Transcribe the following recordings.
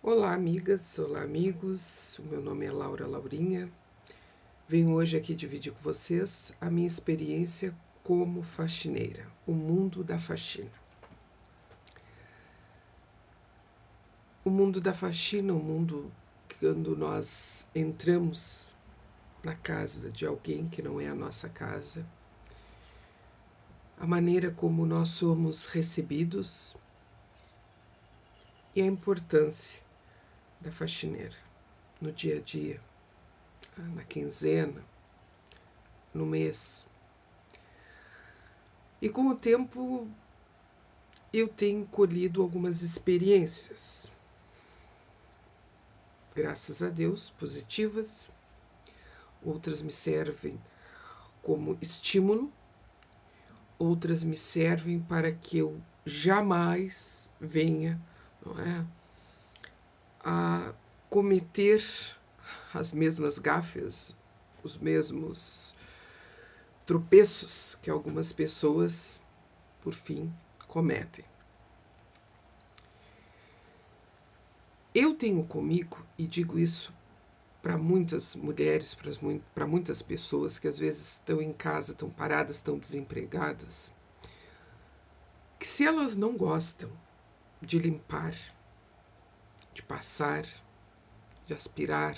Olá, amigas, olá, amigos. O meu nome é Laura Laurinha. Venho hoje aqui dividir com vocês a minha experiência como faxineira, o mundo da faxina. O mundo da faxina, o mundo quando nós entramos na casa de alguém que não é a nossa casa, a maneira como nós somos recebidos e a importância da faxineira no dia a dia, na quinzena, no mês. E com o tempo eu tenho colhido algumas experiências, graças a Deus, positivas. Outras me servem como estímulo, outras me servem para que eu jamais venha, não é, a cometer as mesmas gafes, os mesmos tropeços que algumas pessoas, por fim, cometem. Eu tenho comigo, e digo isso para muitas mulheres, para muitas pessoas que às vezes estão em casa, estão paradas, estão desempregadas, que se elas não gostam de limpar, de passar, de aspirar,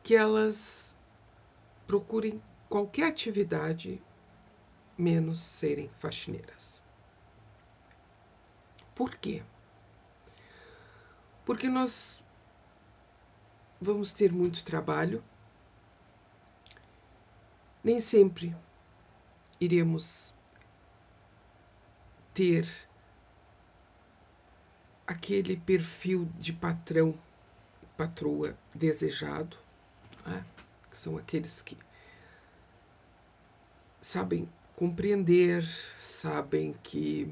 que elas procurem qualquer atividade menos serem faxineiras. Por quê? Porque nós vamos ter muito trabalho, nem sempre iremos ter aquele perfil de patrão, patroa desejado, né? Que são aqueles que sabem compreender, sabem que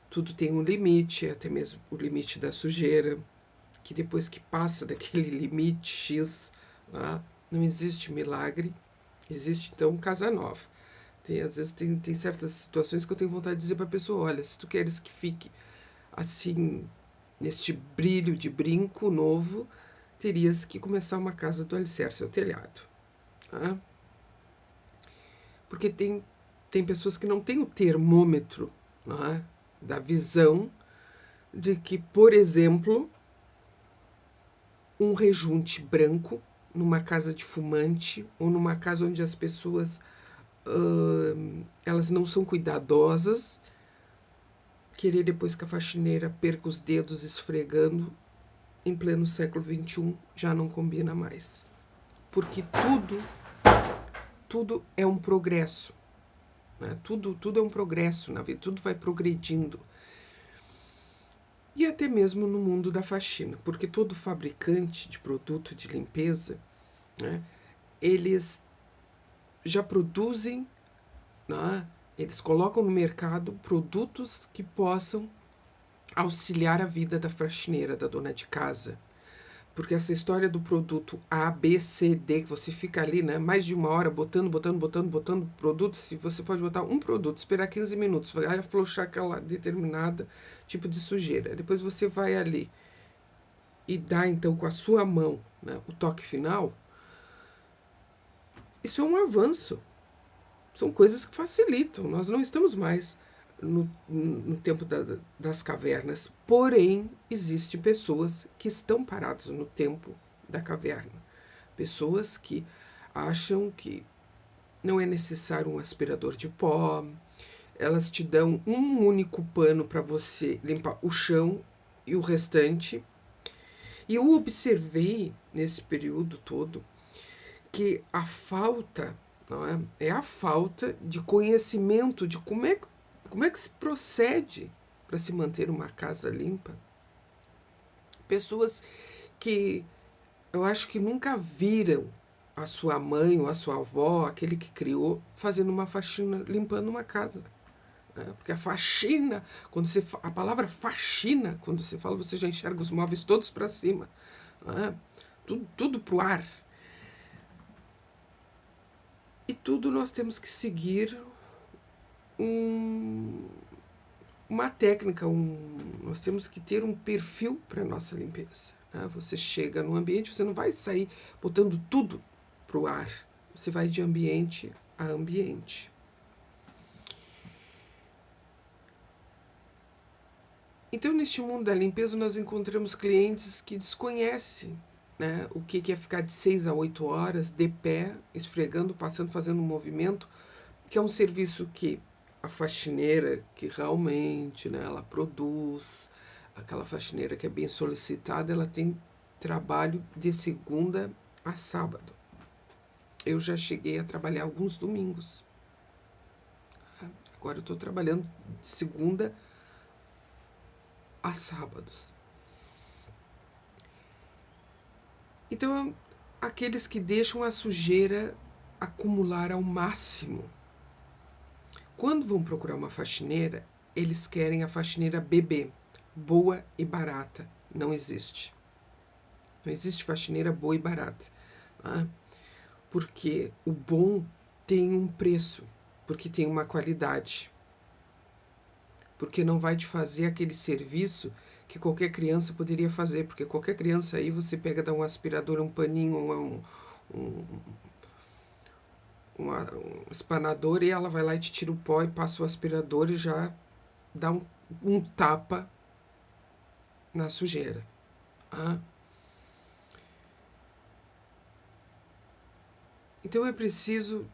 tudo tem um limite, até mesmo o limite da sujeira, que depois que passa daquele limite X, né, não existe milagre, existe então casa nova. Às vezes tem certas situações que eu tenho vontade de dizer para a pessoa, olha, se tu queres que fique assim, neste brilho de brinco novo, terias que começar uma casa do alicerce ao telhado. Tá? Porque tem pessoas que não têm o termômetro, não é, da visão de que, por exemplo, um rejunte branco numa casa de fumante ou numa casa onde as pessoas elas não são cuidadosas, querer depois que a faxineira perca os dedos esfregando em pleno século XXI já não combina mais. Porque tudo é um progresso. Né? Tudo é um progresso na vida, tudo vai progredindo. E até mesmo no mundo da faxina, porque todo fabricante de produto de limpeza, né, eles já produzem, né, eles colocam no mercado produtos que possam auxiliar a vida da faxineira, da dona de casa. Porque essa história do produto A, B, C, D, que você fica ali, né, mais de uma hora botando produto, se você pode botar um produto, esperar 15 minutos, vai afrouxar aquela determinada tipo de sujeira. Depois você vai ali e dá então com a sua mão, né, o toque final. Isso é um avanço. São coisas que facilitam. Nós não estamos mais no tempo das cavernas. Porém, existem pessoas que estão paradas no tempo da caverna. Pessoas que acham que não é necessário um aspirador de pó. Elas te dão um único pano para você limpar o chão e o restante. E eu observei nesse período todo que a falta, não é a falta de conhecimento de como é que se procede para se manter uma casa limpa. Pessoas que eu acho que nunca viram a sua mãe ou a sua avó, aquele que criou, fazendo uma faxina, limpando uma casa. Porque a faxina, a palavra faxina, quando você fala, você já enxerga os móveis todos para cima. Tudo para o ar. E tudo nós temos que seguir uma técnica, Nós temos que ter um perfil para a nossa limpeza. Né? Você chega no ambiente, você não vai sair botando tudo para o ar. Você vai de ambiente a ambiente. Então, neste mundo da limpeza, nós encontramos clientes que desconhecem, né, o que é ficar de 6 a 8 horas de pé, esfregando, passando, fazendo um movimento, que é um serviço que a faxineira que realmente, né, ela produz, aquela faxineira que é bem solicitada, ela tem trabalho de segunda a sábado. Eu já cheguei a trabalhar alguns domingos. Agora eu estou trabalhando de segunda a sábados. Então, aqueles que deixam a sujeira acumular ao máximo. Quando vão procurar uma faxineira, eles querem a faxineira bebê, boa e barata. Não existe. Não existe faxineira boa e barata. Tá? Porque o bom tem um preço, porque tem uma qualidade. Porque não vai te fazer aquele serviço que qualquer criança poderia fazer, porque qualquer criança aí você pega, dá um aspirador, um paninho, um espanador e ela vai lá e te tira o pó e passa o aspirador e já dá um tapa na sujeira. Ah. Então é preciso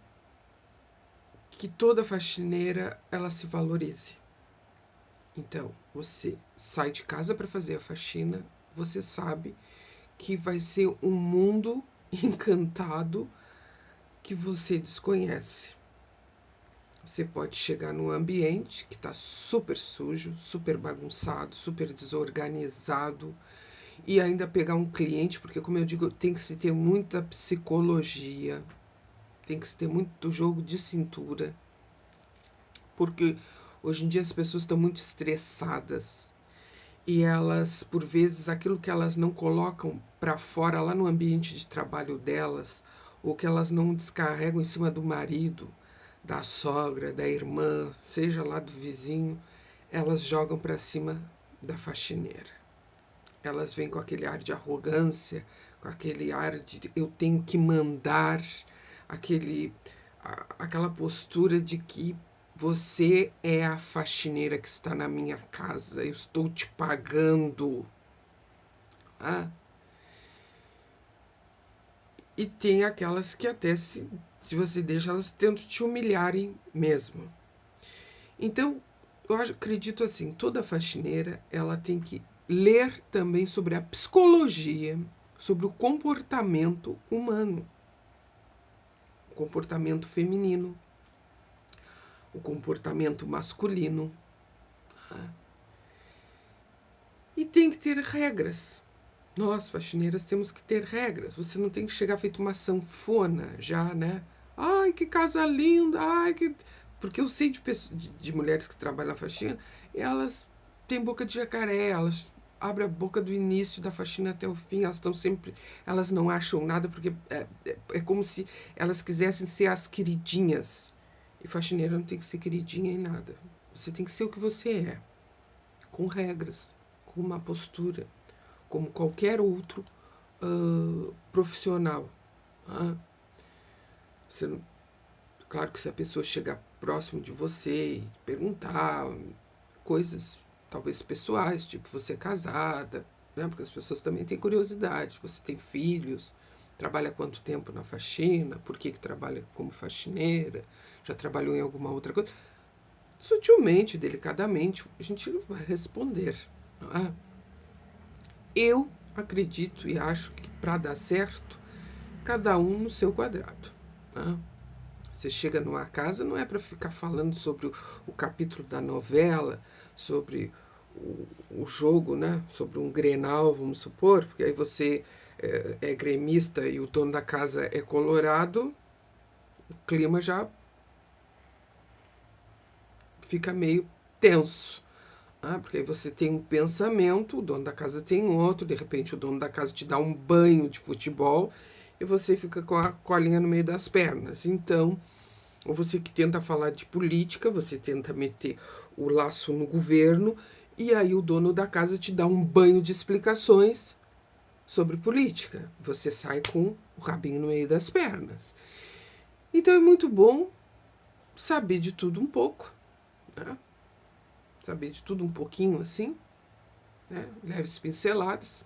que toda faxineira ela se valorize. Então, você sai de casa para fazer a faxina, você sabe que vai ser um mundo encantado que você desconhece. Você pode chegar num ambiente que está super sujo, super bagunçado, super desorganizado e ainda pegar um cliente, porque como eu digo, tem que se ter muita psicologia, tem que se ter muito jogo de cintura, porque hoje em dia as pessoas estão muito estressadas e elas, por vezes, aquilo que elas não colocam para fora lá no ambiente de trabalho delas, ou que elas não descarregam em cima do marido, da sogra, da irmã, seja lá do vizinho, elas jogam para cima da faxineira. Elas vêm com aquele ar de arrogância, com aquele ar de eu tenho que mandar, aquela postura de que você é a faxineira que está na minha casa, eu estou te pagando. Ah. E tem aquelas que até se você deixa, elas tentam te humilharem mesmo. Então, eu acredito assim, toda faxineira, ela tem que ler também sobre a psicologia, sobre o comportamento humano, o comportamento feminino, o comportamento masculino. E tem que ter regras. Nós, faxineiras, temos que ter regras. Você não tem que chegar feito uma sanfona já, né? Ai, que casa linda, ai, que... Porque eu sei de mulheres que trabalham na faxina, e elas têm boca de jacaré, elas abrem a boca do início da faxina até o fim, elas estão sempre... Elas não acham nada, porque é como se elas quisessem ser as queridinhas. E faxineira não tem que ser queridinha em nada. Você tem que ser o que você é, com regras, com uma postura, como qualquer outro profissional. Você não, claro que se a pessoa chegar próximo de você e perguntar coisas talvez pessoais, tipo você é casada, né? Porque as pessoas também têm curiosidade, você tem filhos, trabalha há quanto tempo na faxina, por que trabalha como faxineira, já trabalhou em alguma outra coisa. Sutilmente, delicadamente, a gente vai responder. Eu acredito e acho que para dar certo, cada um no seu quadrado. Você chega numa casa, não é para ficar falando sobre o capítulo da novela, sobre o jogo, né? Sobre um Grenal, vamos supor, porque aí você é gremista e o dono da casa é colorado, o clima já fica meio tenso. Porque aí você tem um pensamento, o dono da casa tem outro, de repente o dono da casa te dá um banho de futebol e você fica com a colinha no meio das pernas. Então, ou você que tenta falar de política, você tenta meter o laço no governo E aí o dono da casa te dá um banho de explicações sobre política. Você sai com o rabinho no meio das pernas. Então é muito bom saber de tudo um pouco, né? Saber de tudo um pouquinho assim, né? Leves pinceladas.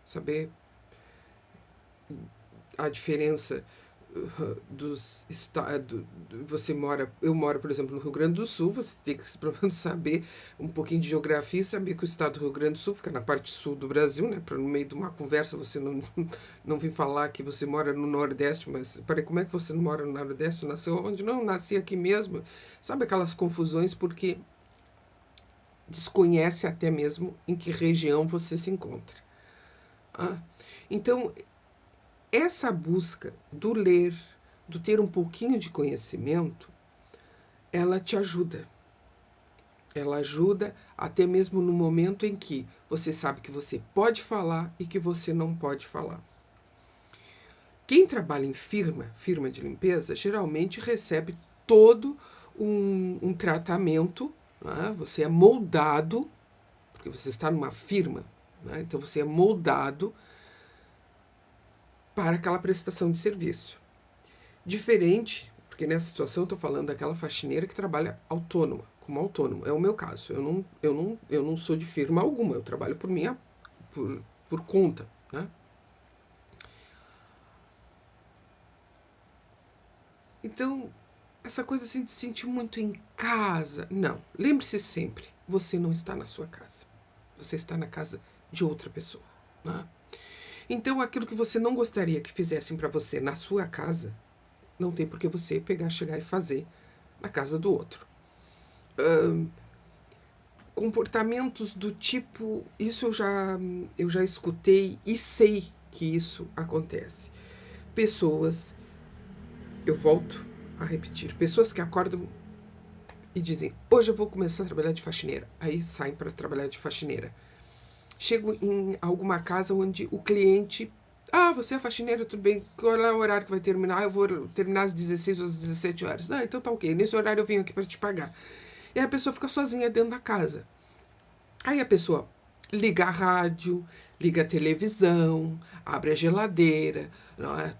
Saber a diferença dos estados. Você mora, eu moro, por exemplo, no Rio Grande do Sul. Você tem que pelo menos saber um pouquinho de geografia e saber que o estado do Rio Grande do Sul fica na parte sul do Brasil, né? Para no meio de uma conversa você não vir falar que você mora no Nordeste, mas peraí, como é que você não mora no Nordeste? Nasceu onde? Não, nasci aqui mesmo. Sabe aquelas confusões porque desconhece até mesmo em que região você se encontra. Ah, então, essa busca do ler, do ter um pouquinho de conhecimento, ela te ajuda. Ela ajuda até mesmo no momento em que você sabe que você pode falar e que você não pode falar. Quem trabalha em firma de limpeza, geralmente recebe todo um tratamento, né? Você é moldado, porque você está numa firma, né? Então você é moldado para aquela prestação de serviço. Diferente, porque nessa situação eu estou falando daquela faxineira que trabalha autônoma, como autônomo. É o meu caso. Eu não sou de firma alguma, eu trabalho por conta, né? Então, essa coisa assim de se sentir muito em casa. Não. Lembre-se sempre, você não está na sua casa. Você está na casa de outra pessoa, né? Então, aquilo que você não gostaria que fizessem para você na sua casa, não tem por que você pegar, chegar e fazer na casa do outro. Comportamentos do tipo, isso eu já escutei e sei que isso acontece. Pessoas, eu volto a repetir, pessoas que acordam e dizem, hoje eu vou começar a trabalhar de faxineira. Aí saem para trabalhar de faxineira. Chego em alguma casa onde o cliente, você é faxineira, tudo bem, qual é o horário que vai terminar? Eu vou terminar às 16 ou às 17 horas. Então tá ok, nesse horário eu venho aqui para te pagar. E aí a pessoa fica sozinha dentro da casa. Aí a pessoa liga a rádio, liga a televisão, abre a geladeira,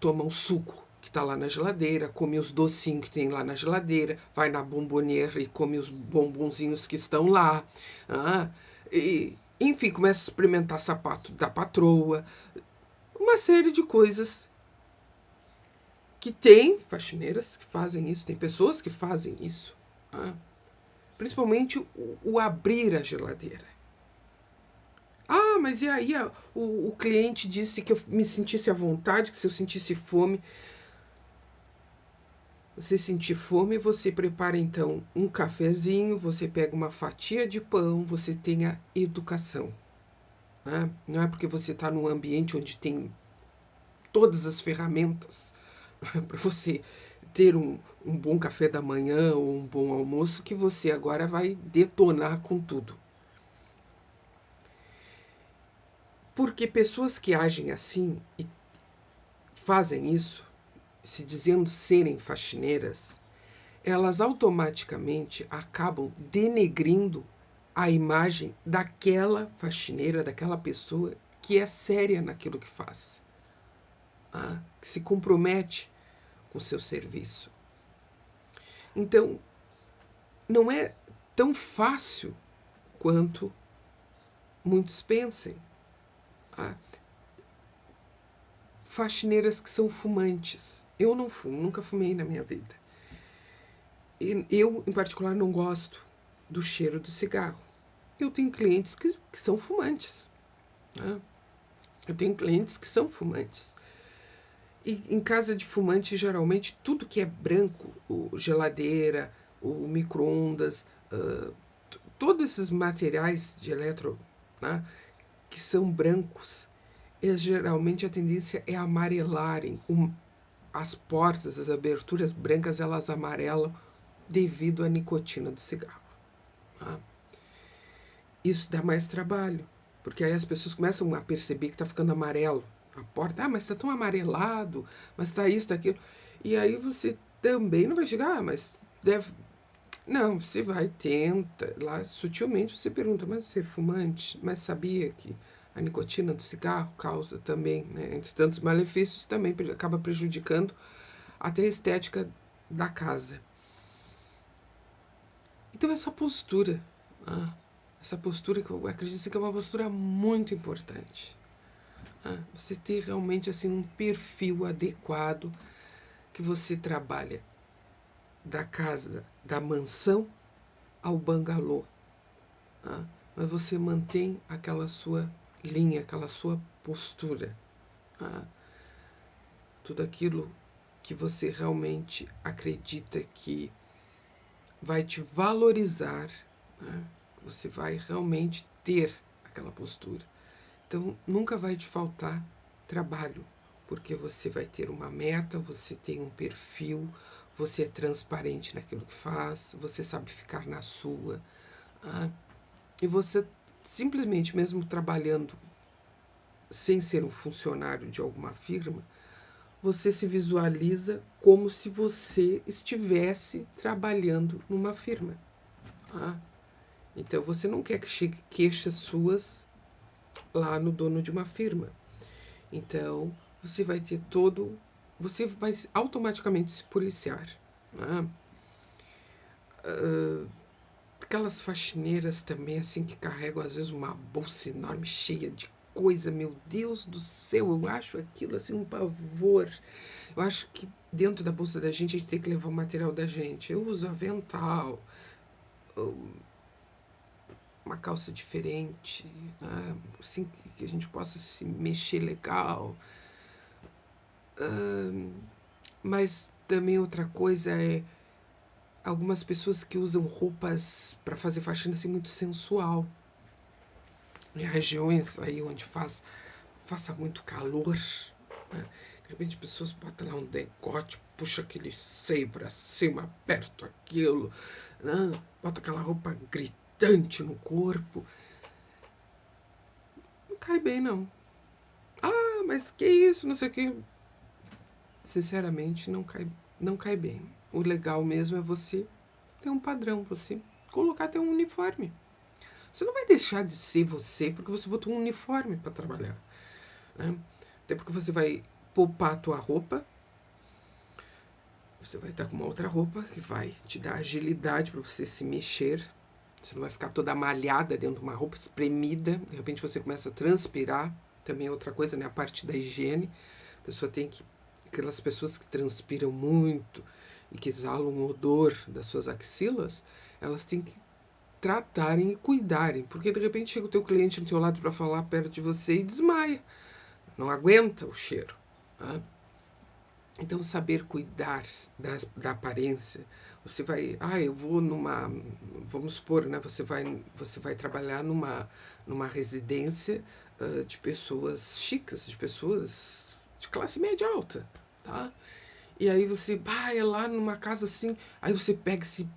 toma um suco que está lá na geladeira, come os docinhos que tem lá na geladeira, vai na bomboniera e come os bombonzinhos que estão lá. E, enfim, começa a experimentar sapato da patroa. Uma série de coisas que tem faxineiras que fazem isso, tem pessoas que fazem isso. Principalmente o abrir a geladeira. Mas e aí o cliente disse que eu me sentisse à vontade, que se eu sentisse fome. Você sentir fome, você prepara então um cafezinho, você pega uma fatia de pão, você tem a educação. Né? Não é porque você está num ambiente onde tem todas as ferramentas para você ter um bom café da manhã ou um bom almoço que você agora vai detonar com tudo. Porque pessoas que agem assim e fazem isso, se dizendo serem faxineiras, elas automaticamente acabam denegrindo a imagem daquela faxineira, daquela pessoa que é séria naquilo que faz, que se compromete com o seu serviço. Então, não é tão fácil quanto muitos pensem. Faxineiras que são fumantes. Eu não fumo, nunca fumei na minha vida. Eu, em particular, não gosto do cheiro do cigarro. Eu tenho clientes que são fumantes. Eu tenho clientes que são fumantes. E em casa de fumante, geralmente, tudo que é branco, geladeira, o micro-ondas, todos esses materiais de eletro, que são brancos, geralmente a tendência é amarelarem. As portas, as aberturas brancas, elas amarelam devido à nicotina do cigarro. Isso dá mais trabalho, porque aí as pessoas começam a perceber que está ficando amarelo. A porta, mas está tão amarelado, mas está isso, está aquilo. E aí você também não vai chegar, mas Não, você vai, tenta, lá sutilmente você pergunta, mas você é fumante? Mas sabia que a nicotina do cigarro causa também, né, entre tantos malefícios, também acaba prejudicando até a estética da casa. Então essa postura que eu acredito que é uma postura muito importante. Você ter realmente assim um perfil adequado que você trabalha da casa, da mansão ao bangalô. Mas você mantém aquela sua linha, aquela sua postura. Tudo aquilo que você realmente acredita que vai te valorizar, né? Você vai realmente ter aquela postura. Então nunca vai te faltar trabalho, porque você vai ter uma meta, você tem um perfil, você é transparente naquilo que faz, você sabe ficar na sua. Ah, e você simplesmente, mesmo trabalhando sem ser um funcionário de alguma firma, você se visualiza como se você estivesse trabalhando numa firma. Ah, então você não quer que chegue queixas suas lá no dono de uma firma. Então você vai ter todo. Você vai automaticamente se policiar. Né? Aquelas faxineiras também, assim, que carregam às vezes uma bolsa enorme cheia de coisa, meu Deus do céu, eu acho aquilo assim um pavor. Eu acho que dentro da bolsa da gente a gente tem que levar o material da gente. Eu uso avental, uma calça diferente, né? Assim que a gente possa se mexer legal. Mas também outra coisa é algumas pessoas que usam roupas para fazer faxina assim muito sensual. Em regiões aí onde faça muito calor, né? De repente as pessoas botam lá um decote, puxa aquele seio para cima, aperta aquilo, né? Bota aquela roupa gritante no corpo. Não cai bem, não. Ah, mas que isso, não sei o que. Sinceramente, não cai bem. O legal mesmo é você ter um padrão, você colocar até um uniforme. Você não vai deixar de ser você porque você botou um uniforme para trabalhar. Né? Até porque você vai poupar a tua roupa, você vai estar com uma outra roupa que vai te dar agilidade para você se mexer. Você não vai ficar toda malhada dentro de uma roupa espremida. De repente você começa a transpirar. Também é outra coisa, né? A parte da higiene. A pessoa tem que. Aquelas pessoas que transpiram muito e que exalam o odor das suas axilas, elas têm que tratarem e cuidarem. Porque de repente chega o teu cliente no teu lado para falar perto de você e desmaia. Não aguenta o cheiro. Né? Então, saber cuidar da aparência. Você vai, eu vou numa, vamos supor, né? Você vai trabalhar numa residência de pessoas chiques, de pessoas de classe média alta, tá? E aí você vai lá numa casa assim, aí você pega se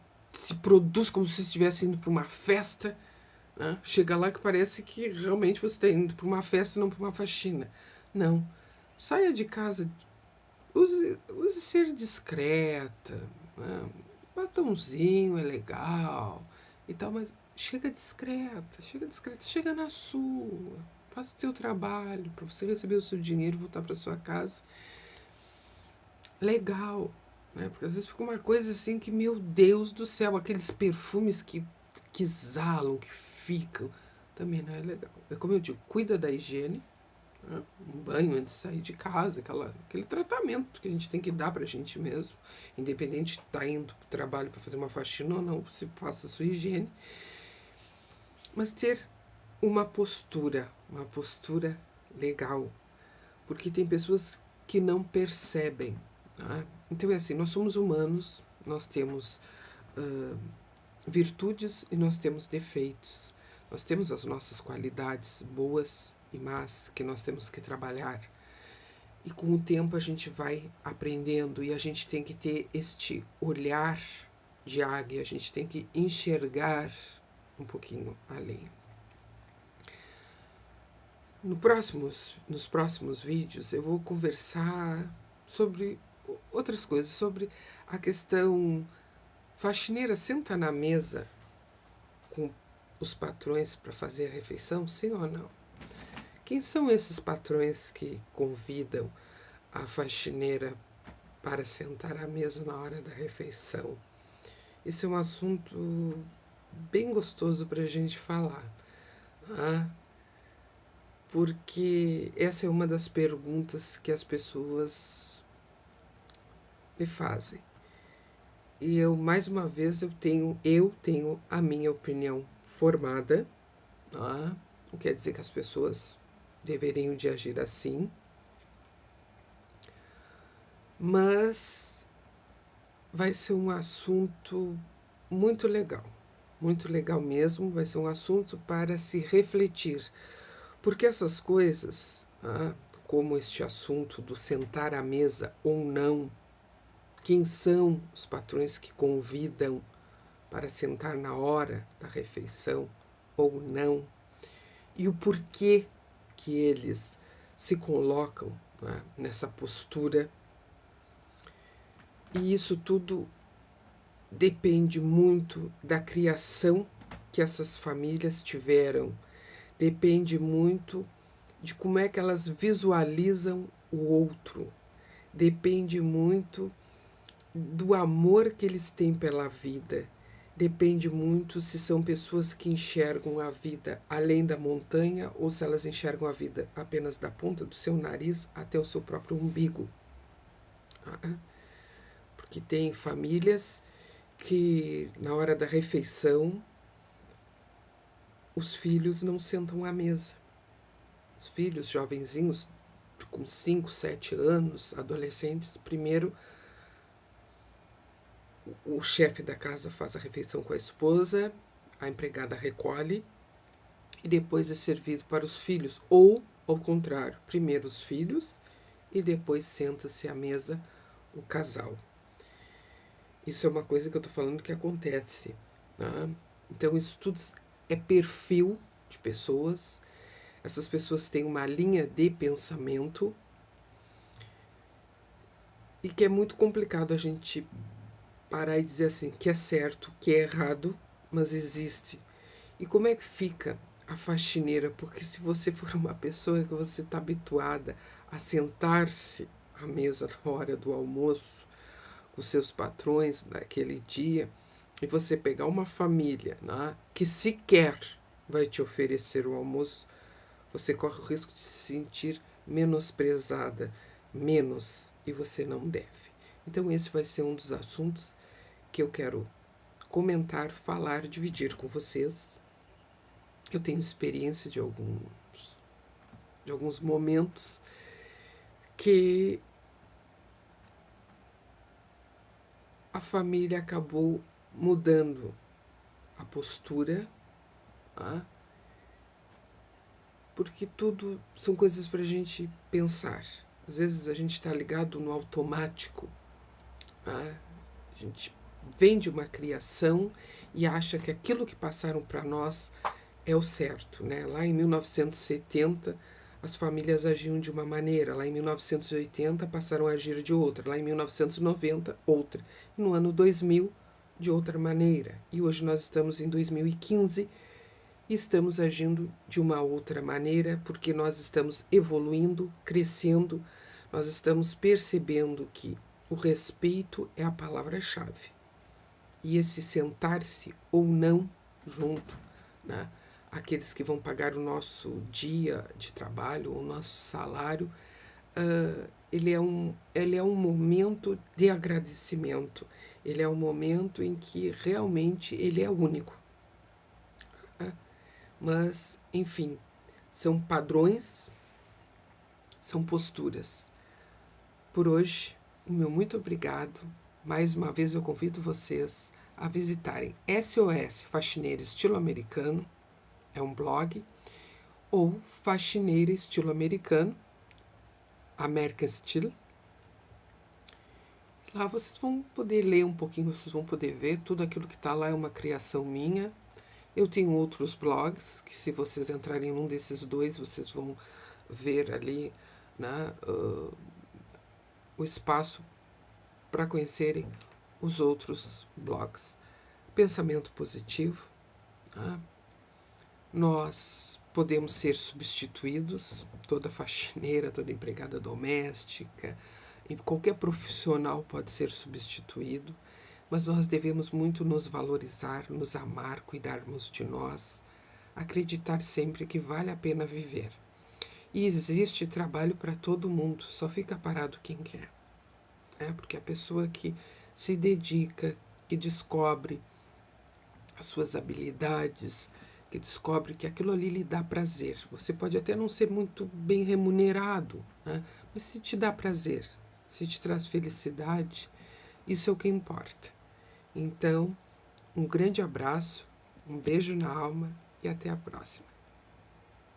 produz como se estivesse indo para uma festa, né? Chega lá que parece que realmente você está indo para uma festa e não para uma faxina. Não. Saia de casa, use ser discreta, né? Batomzinho é legal e tal, mas chega discreta, chega na sua, faça o teu trabalho para você receber o seu dinheiro e voltar para sua casa. Legal, né? Porque às vezes fica uma coisa assim que, meu Deus do céu, aqueles perfumes que exalam, que ficam, também não é legal. É como eu digo, cuida da higiene, né? Um banho antes de sair de casa, aquele tratamento que a gente tem que dar pra gente mesmo, independente de estar indo pro trabalho para fazer uma faxina ou não, você faça a sua higiene, mas ter uma postura legal, porque tem pessoas que não percebem. Né? Então é assim, nós somos humanos, nós temos uh, virtudes e nós temos defeitos. Nós temos as nossas qualidades boas e más que nós temos que trabalhar. E com o tempo a gente vai aprendendo e a gente tem que ter este olhar de águia, a gente tem que enxergar um pouquinho além. Nos próximos vídeos eu vou conversar sobre outras coisas, sobre a questão Faxineira senta na mesa com os patrões para fazer a refeição, sim ou não? Quem são esses patrões que convidam a faxineira para sentar à mesa na hora da refeição? Isso é um assunto bem gostoso para a gente falar, ah, porque essa é uma das perguntas que as pessoas me fazem. E eu, mais uma vez, eu tenho a minha opinião formada, ah, não quer dizer que as pessoas deveriam de agir assim, mas vai ser um assunto muito legal mesmo, vai ser um assunto para se refletir, porque essas coisas, como este assunto do sentar à mesa ou não, quem são os patrões que convidam para sentar na hora da refeição ou não, e o porquê que eles se colocam, nessa postura. E isso tudo depende muito da criação que essas famílias tiveram, depende muito de como é que elas visualizam o outro, depende muito do amor que eles têm pela vida, depende muito se são pessoas que enxergam a vida além da montanha ou se elas enxergam a vida apenas da ponta do seu nariz até o seu próprio umbigo. Porque tem famílias que na hora da refeição os filhos não sentam à mesa. Os filhos, jovenzinhos, com 5, 7 anos, adolescentes, primeiro o chefe da casa faz a refeição com a esposa, a empregada recolhe e depois é servido para os filhos. Ou, ao contrário, primeiro os filhos e depois senta-se à mesa o casal. Isso é uma coisa que eu estou falando que acontece. Né? Então, isso tudo é perfil de pessoas. Essas pessoas têm uma linha de pensamento e que é muito complicado a gente parar e dizer assim, que é certo, que é errado, mas existe. E como é que fica a faxineira? Porque se você for uma pessoa que você está habituada a sentar-se à mesa na hora do almoço, com seus patrões naquele dia, e você pegar uma família, né, que sequer vai te oferecer o almoço, você corre o risco de se sentir menosprezada, menos, e você não deve. Então esse vai ser um dos assuntos que eu quero comentar, falar, dividir com vocês. Eu tenho experiência de alguns momentos que a família acabou mudando a postura, tá? Porque tudo são coisas para a gente pensar. Às vezes a gente está ligado no automático, tá? A gente vem de uma criação e acha que aquilo que passaram para nós é o certo, né? Lá em 1970 as famílias agiam de uma maneira, lá em 1980 passaram a agir de outra, lá em 1990 outra, e no ano 2000 de outra maneira. E hoje nós estamos em 2015 e estamos agindo de uma outra maneira porque nós estamos evoluindo, crescendo, nós estamos percebendo que o respeito é a palavra-chave. E esse sentar-se ou não junto, né? Aqueles que vão pagar o nosso dia de trabalho, o nosso salário, ele é um momento de agradecimento, ele é um momento em que realmente ele é único. Mas, enfim, são padrões, são posturas. Por hoje, o meu muito obrigado. Mais uma vez eu convido vocês a visitarem SOS Faxineira Estilo Americano, é um blog, ou Faxineira Estilo Americano, American Style. Lá vocês vão poder ler um pouquinho, vocês vão poder ver, tudo aquilo que está lá é uma criação minha. Eu tenho outros blogs, que se vocês entrarem num desses dois, vocês vão ver ali, né, o espaço para conhecerem os outros blogs. Pensamento positivo. Tá? Nós podemos ser substituídos, toda faxineira, toda empregada doméstica, qualquer profissional pode ser substituído, mas nós devemos muito nos valorizar, nos amar, cuidarmos de nós, acreditar sempre que vale a pena viver. E existe trabalho para todo mundo, só fica parado quem quer. Porque a pessoa que se dedica, que descobre as suas habilidades, que descobre que aquilo ali lhe dá prazer. Você pode até não ser muito bem remunerado, né? Mas se te dá prazer, se te traz felicidade, isso é o que importa. Então, um grande abraço, um beijo na alma e até a próxima.